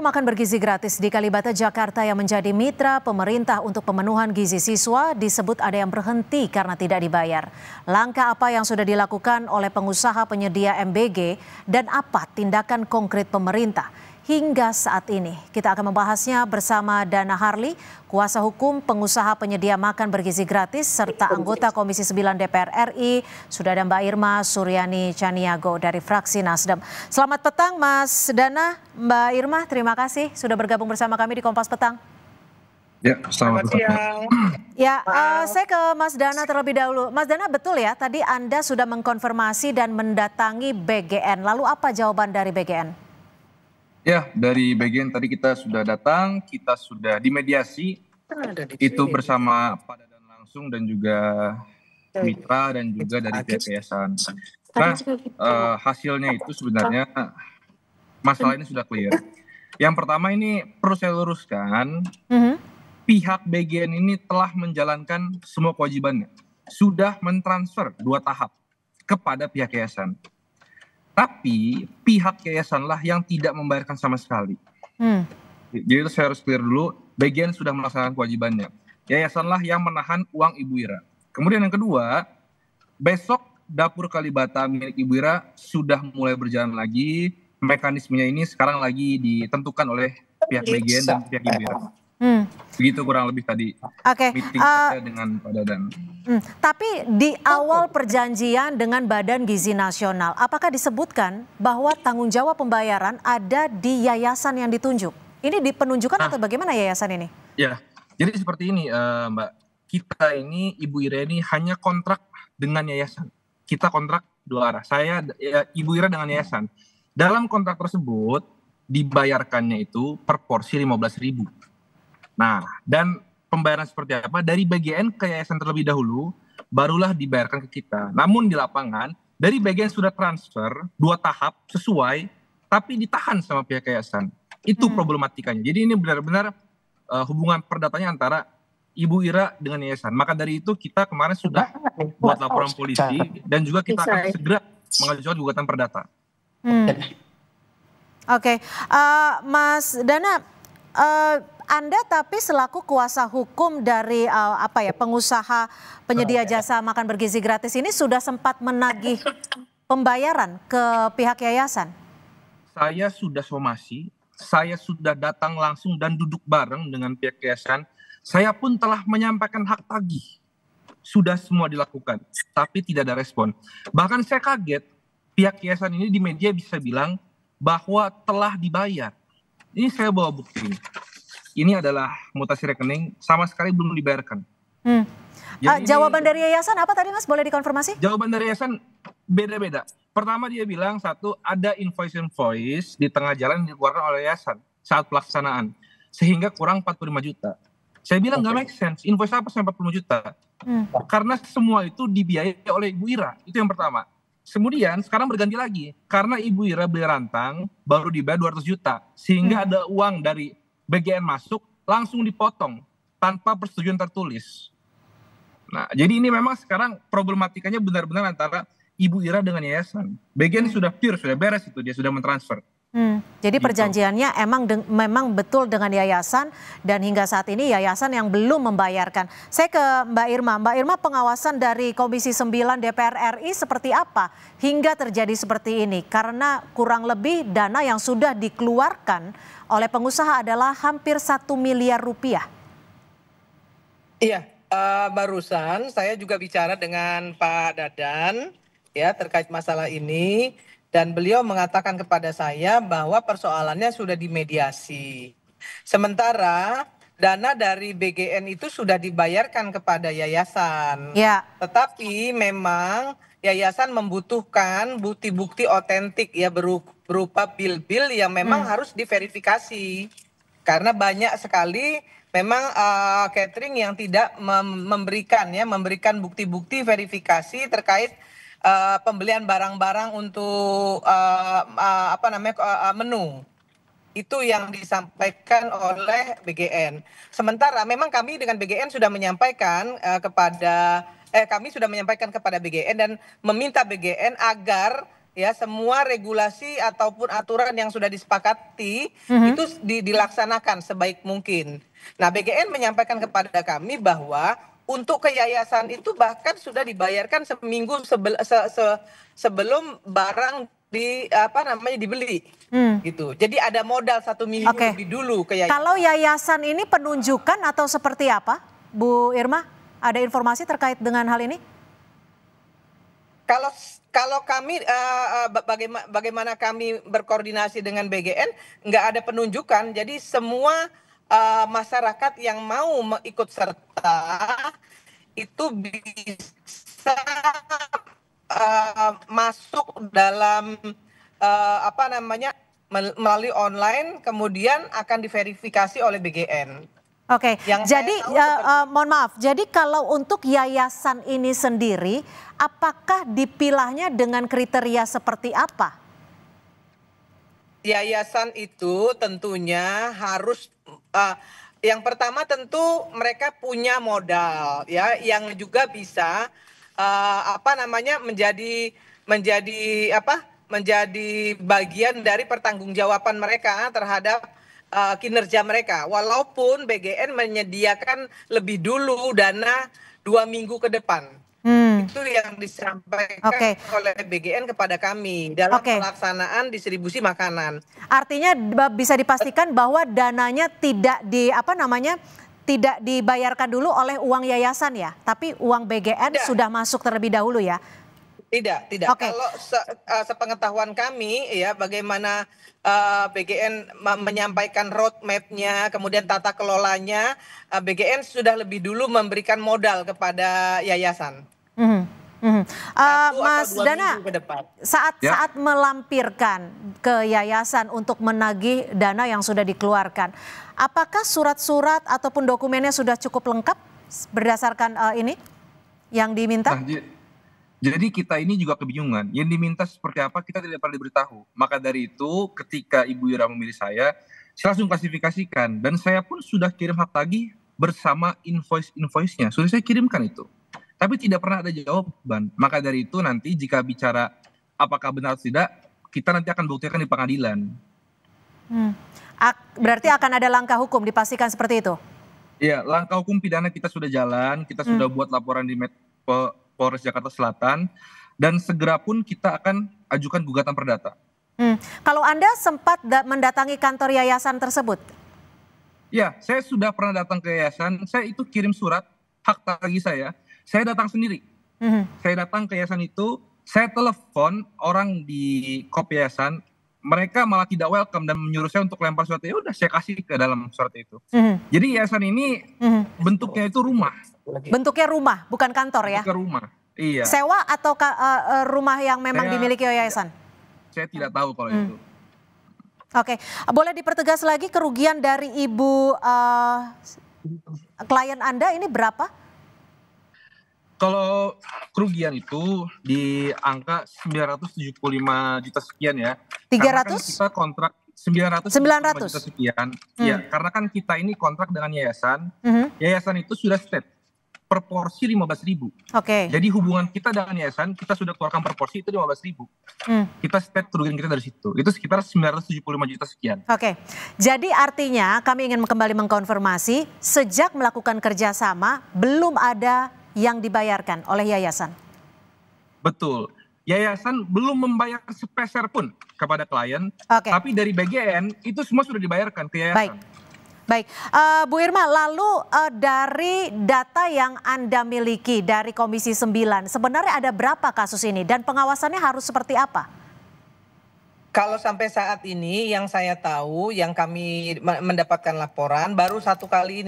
Dapur makan bergizi gratis di Kalibata, Jakarta yang menjadi mitra pemerintah untuk pemenuhan gizi siswa disebut ada yang berhenti karena tidak dibayar. Langkah apa yang sudah dilakukan oleh pengusaha penyedia MBG dan apa tindakan konkret pemerintah hingga saat ini? Kita akan membahasnya bersama Dana Harley, kuasa hukum pengusaha penyedia makan bergizi gratis serta anggota Komisi 9 DPR RI. Sudah ada Mbak Irma Suryani Caniago dari fraksi Nasdem. Selamat petang Mas Dana, Mbak Irma, terima kasih sudah bergabung bersama kami di Kompas Petang. Ya, selamat siang. Ya, saya ke Mas Dana terlebih dahulu. Mas Dana, betul ya tadi Anda sudah mengkonfirmasi dan mendatangi BGN. Lalu apa jawaban dari BGN? Ya, dari BGN tadi kita sudah datang, kita sudah dimediasi, itu bersama Pak Dadan langsung dan juga mitra dan juga dari pihak yayasan. Nah, hasilnya itu sebenarnya masalah ini sudah clear. Yang pertama ini perlu saya luruskan, pihak BGN ini telah menjalankan semua kewajibannya, sudah mentransfer 2 tahap kepada pihak yayasan. Tapi pihak yayasanlah yang tidak membayarkan sama sekali. Jadi itu saya harus clear dulu, BGN sudah melaksanakan kewajibannya. Yayasanlah yang menahan uang Ibu Ira. Kemudian yang kedua, besok dapur Kalibata milik Ibu Ira sudah mulai berjalan lagi. Mekanismenya ini sekarang lagi ditentukan oleh pihak BGN dan pihak Ibu Ira. Begitu kurang lebih tadi meeting saya dengan Pak Dadan. Tapi di awal perjanjian dengan Badan Gizi Nasional, apakah disebutkan bahwa tanggung jawab pembayaran ada di yayasan yang ditunjuk? Ini dipenunjukkan atau bagaimana yayasan ini? Ya, jadi seperti ini Mbak. Kita ini Ibu Ira ini hanya kontrak dengan yayasan. Kita kontrak 2 arah. Saya Ibu Ira dengan yayasan. Dalam kontrak tersebut dibayarkannya itu per porsi 15.000. Nah, dan pembayaran seperti apa? Dari BGN ke yayasan terlebih dahulu, barulah dibayarkan ke kita. Namun di lapangan, dari BGN sudah transfer 2 tahap sesuai, tapi ditahan sama pihak yayasan. Itu problematikanya. Jadi ini benar-benar hubungan perdatanya antara Ibu Ira dengan yayasan. Maka dari itu kita kemarin sudah buat laporan polisi, dan juga kita akan segera mengajukan gugatan perdata. Oke, Mas Dana, Anda tapi selaku kuasa hukum dari pengusaha penyedia jasa makan bergizi gratis ini sudah sempat menagih pembayaran ke pihak yayasan? Saya sudah somasi, saya sudah datang langsung dan duduk bareng dengan pihak yayasan. Saya pun telah menyampaikan hak tagih. Sudah semua dilakukan, tapi tidak ada respon. Bahkan saya kaget, pihak yayasan ini di media bisa bilang bahwa telah dibayar. Ini saya bawa bukti. Ini adalah mutasi rekening, sama sekali belum dibayarkan. Jawaban dari yayasan apa tadi Mas? Boleh dikonfirmasi? Jawaban dari yayasan beda-beda. Pertama dia bilang ada invoice di tengah jalan yang dikeluarkan oleh yayasan saat pelaksanaan. Sehingga kurang 45 juta. Saya bilang nggak make sense, invoice apa sampai 40 juta? Karena semua itu dibiayai oleh Ibu Ira, itu yang pertama. Kemudian sekarang berganti lagi, karena Ibu Ira beli rantang baru dibayar 200 juta. Sehingga ada uang dari BGN masuk langsung dipotong tanpa persetujuan tertulis. Nah, jadi ini memang sekarang problematikanya benar-benar antara Ibu Ira dengan yayasan. BGN sudah pure, sudah beres itu, dia sudah mentransfer. Jadi perjanjiannya memang betul dengan yayasan dan hingga saat ini yayasan yang belum membayarkan. Saya ke Mbak Irma. Mbak Irma, pengawasan dari Komisi 9 DPR RI seperti apa hingga terjadi seperti ini? Karena kurang lebih dana yang sudah dikeluarkan oleh pengusaha adalah hampir 1 miliar rupiah. Iya, barusan saya juga bicara dengan Pak Dadan ya terkait masalah ini. Dan beliau mengatakan kepada saya bahwa persoalannya sudah dimediasi. Sementara dana dari BGN itu sudah dibayarkan kepada yayasan. Ya. Tetapi memang yayasan membutuhkan bukti-bukti otentik ya berupa bil-bil yang memang harus diverifikasi. Karena banyak sekali memang catering yang tidak memberikan bukti-bukti verifikasi terkait pembelian barang-barang untuk menu. Itu yang disampaikan oleh BGN. Sementara memang kami dengan BGN sudah menyampaikan kami sudah menyampaikan kepada BGN dan meminta BGN agar ya semua regulasi ataupun aturan yang sudah disepakati itu dilaksanakan sebaik mungkin. Nah, BGN menyampaikan kepada kami bahwa untuk ke yayasan itu bahkan sudah dibayarkan seminggu sebelum barang dibeli gitu. Jadi ada modal 1 minggu lebih dulu ke yayasan. Kalau yayasan ini penunjukan atau seperti apa, Bu Irma? Ada informasi terkait dengan hal ini? Kalau kami bagaimana kami berkoordinasi dengan BGN, nggak ada penunjukan. Jadi semua masyarakat yang mau ikut serta itu bisa masuk dalam melalui online, kemudian akan diverifikasi oleh BGN. Oke, jadi mohon maaf, jadi kalau untuk yayasan ini sendiri, apakah dipilahnya dengan kriteria seperti apa? Yayasan itu tentunya harus yang pertama tentu mereka punya modal ya, yang juga bisa menjadi bagian dari pertanggungjawaban mereka terhadap kinerja mereka. Walaupun BGN menyediakan lebih dulu dana 2 minggu ke depan. Itu yang disampaikan oleh BGN kepada kami dalam pelaksanaan distribusi makanan. Artinya bisa dipastikan bahwa dananya tidak tidak dibayarkan dulu oleh uang yayasan ya, tapi uang BGN sudah masuk terlebih dahulu ya. Tidak. Kalau sepengetahuan kami ya, bagaimana BGN menyampaikan roadmap-nya, kemudian tata kelolanya, BGN sudah lebih dulu memberikan modal kepada yayasan. Mas Dana, saat melampirkan ke yayasan untuk menagih dana yang sudah dikeluarkan, apakah surat-surat ataupun dokumennya sudah cukup lengkap berdasarkan ini yang diminta? Jadi kita ini juga kebingungan, yang diminta seperti apa kita tidak pernah diberitahu. Maka dari itu ketika Ibu Ira memilih saya langsung klasifikasikan. Dan saya pun sudah kirim hak tagih bersama invoice-nya, sudah saya kirimkan itu. Tapi tidak pernah ada jawaban. Maka dari itu nanti jika bicara apakah benar atau tidak, kita nanti akan buktikan di pengadilan. Berarti akan ada langkah hukum, dipastikan seperti itu? Iya, langkah hukum pidana kita sudah jalan, kita sudah buat laporan di Polres Jakarta Selatan, dan segera pun kita akan ajukan gugatan perdata. Kalau Anda sempat mendatangi kantor yayasan tersebut? Ya, saya sudah pernah datang ke yayasan, saya itu kirim surat hak tagih saya datang sendiri. Saya datang ke yayasan itu, saya telepon orang di kop yayasan, mereka malah tidak welcome dan menyuruh saya untuk lempar surat. Ya udah, saya kasih ke dalam surat itu. Jadi yayasan ini bentuknya itu rumah. Bentuknya rumah, bukan kantor ya? Ke rumah, iya. Sewa atau rumah yang memang dimiliki yayasan? Saya tidak tahu kalau itu. Oke, boleh dipertegas lagi kerugian dari ibu klien Anda ini berapa? Kalau kerugian itu di angka 975 juta sekian ya. 300? Karena kan kita kontrak 900 juta sekian. Ya, karena kan kita ini kontrak dengan yayasan. Yayasan itu sudah state per porsi 15.000. Jadi hubungan kita dengan yayasan, kita sudah keluarkan per porsi itu 15.000. Kita state kerugian kita dari situ. Itu sekitar 975 juta sekian. Jadi artinya kami ingin kembali mengkonfirmasi, sejak melakukan kerjasama belum ada yang dibayarkan oleh yayasan. Betul. Yayasan belum membayar sepeser pun kepada klien, tapi dari BGN itu semua sudah dibayarkan ke yayasan. Baik, Bu Irma, lalu dari data yang Anda miliki dari Komisi 9, sebenarnya ada berapa kasus ini dan pengawasannya harus seperti apa? Kalau sampai saat ini yang saya tahu, yang kami mendapatkan laporan baru sekali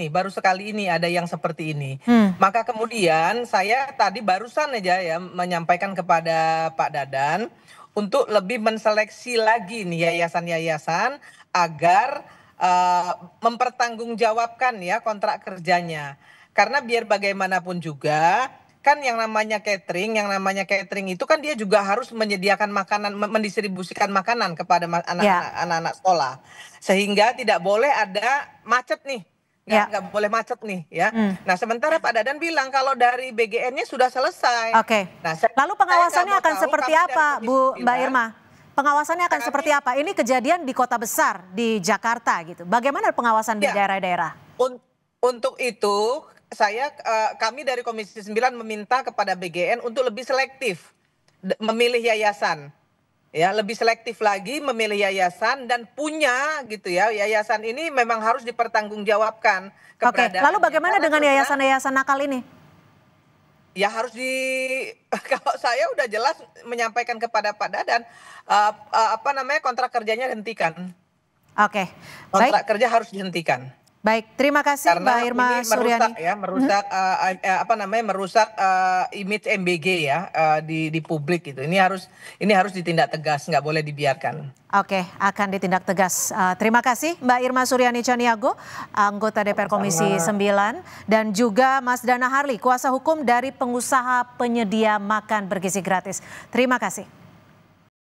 ini ada yang seperti ini. Maka kemudian saya tadi barusan aja ya menyampaikan kepada Pak Dadan untuk lebih menseleksi lagi nih yayasan-yayasan agar mempertanggungjawabkan ya kontrak kerjanya. Karena biar bagaimanapun juga kan yang namanya catering itu kan dia juga harus menyediakan makanan, mendistribusikan makanan kepada anak-anak sekolah. Sehingga tidak boleh ada macet nih. ya, nggak boleh macet nih ya. Nah sementara Pak Dadan bilang kalau dari BGN-nya sudah selesai. Oke. Nah, lalu pengawasannya akan seperti apa, Bu Mbak Irma? Pengawasannya akan seperti apa? Ini kejadian di kota besar di Jakarta gitu. Bagaimana pengawasan di daerah-daerah? Untuk itu kami dari Komisi 9 meminta kepada BGN untuk lebih selektif memilih yayasan. Ya, lebih selektif lagi memilih yayasan dan punya gitu ya. Yayasan ini memang harus dipertanggungjawabkan keberadaannya. Oke, lalu bagaimana dengan yayasan-yayasan nakal ini? Ya harus kalau saya udah jelas menyampaikan kepada Pak Dadan kontrak kerjanya hentikan. Oke. Kontrak kerja harus dihentikan. Baik, terima kasih Mbak Irma Suryani. Merusak image MBG ya di publik gitu. Ini harus ditindak tegas, nggak boleh dibiarkan. Oke, akan ditindak tegas. Terima kasih Mbak Irma Suryani Caniago, anggota DPR Komisi 9, dan juga Mas Dana Harli, kuasa hukum dari pengusaha penyedia makan bergizi gratis. Terima kasih.